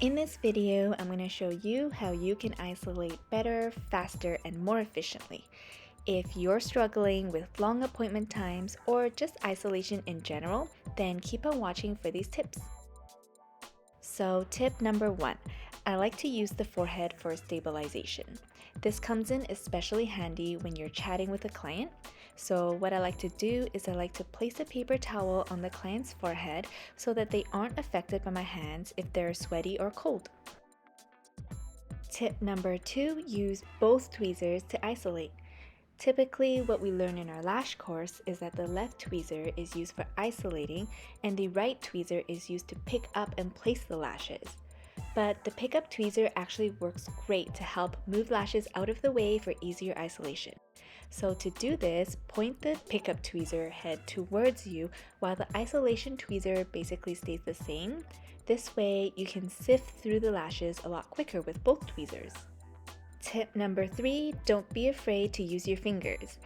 In this video, I'm going to show you how you can isolate better, faster, and more efficiently. If you're struggling with long appointment times or just isolation in general, then keep on watching for these tips. So tip number 1, I like to use the forehead for stabilization. This comes in especially handy when you're chatting with a client. So what I like to do is I like to place a paper towel on the client's forehead so that they aren't affected by my hands if they're sweaty or cold. Tip number 2, use both tweezers to isolate. Typically, what we learn in our lash course is that the left tweezer is used for isolating and the right tweezer is used to pick up and place the lashes. But the pickup tweezer actually works great to help move lashes out of the way for easier isolation. So to do this, point the pickup tweezer head towards you while the isolation tweezer basically stays the same. This way, you can sift through the lashes a lot quicker with both tweezers. Tip number 3, don't be afraid to use your fingers.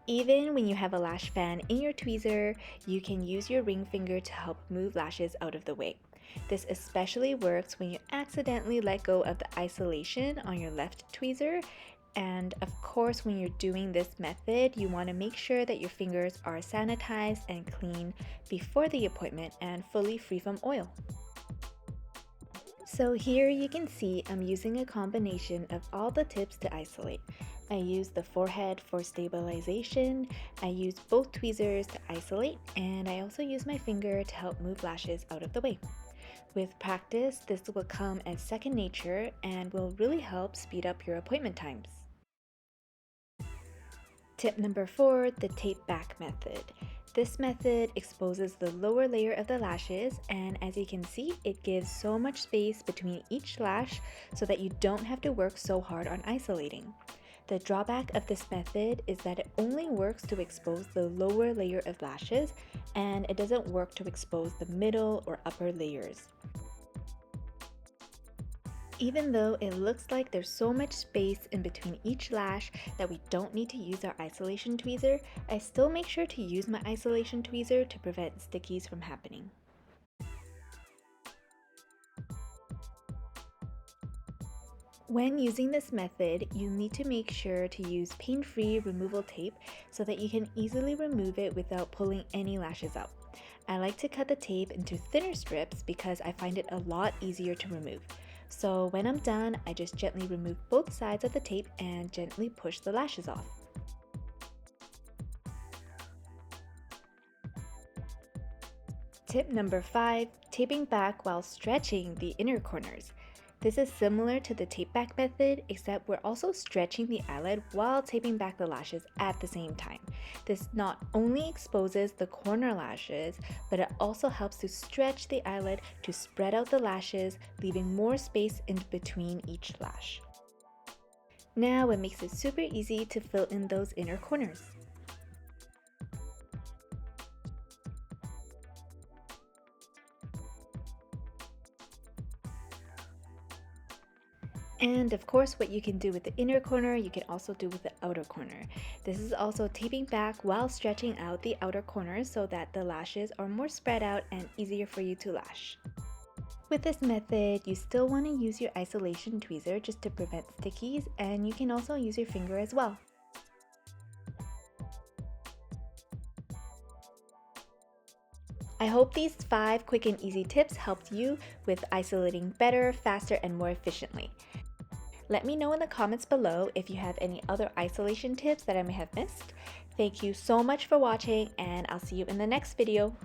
Even when you have a lash fan in your tweezer, you can use your ring finger to help move lashes out of the way. This especially works when you accidentally let go of the isolation on your left tweezer. And of course, when you're doing this method, you want to make sure that your fingers are sanitized and clean before the appointment and fully free from oil. So here you can see I'm using a combination of all the tips to isolate. I use the forehead for stabilization, I use both tweezers to isolate, and I also use my finger to help move lashes out of the way. With practice, this will come as second nature and will really help speed up your appointment times. Tip number 4, the tape back method. This method exposes the lower layer of the lashes, and as you can see, it gives so much space between each lash so that you don't have to work so hard on isolating. The drawback of this method is that it only works to expose the lower layer of lashes, and it doesn't work to expose the middle or upper layers. Even though it looks like there's so much space in between each lash that we don't need to use our isolation tweezer, I still make sure to use my isolation tweezer to prevent stickies from happening. When using this method, you need to make sure to use pain-free removal tape so that you can easily remove it without pulling any lashes out. I like to cut the tape into thinner strips because I find it a lot easier to remove. So when I'm done, I just gently remove both sides of the tape and gently push the lashes off. Tip number 5, taping back while stretching the inner corners. This is similar to the tape back method, except we're also stretching the eyelid while taping back the lashes at the same time. This not only exposes the corner lashes, but it also helps to stretch the eyelid to spread out the lashes, leaving more space in between each lash. Now it makes it super easy to fill in those inner corners. And of course, what you can do with the inner corner, you can also do with the outer corner. This is also taping back while stretching out the outer corners so that the lashes are more spread out and easier for you to lash. With this method, you still want to use your isolation tweezer just to prevent stickies, and you can also use your finger as well. I hope these 5 quick and easy tips helped you with isolating better, faster, and more efficiently. Let me know in the comments below if you have any other isolation tips that I may have missed. Thank you so much for watching, and I'll see you in the next video.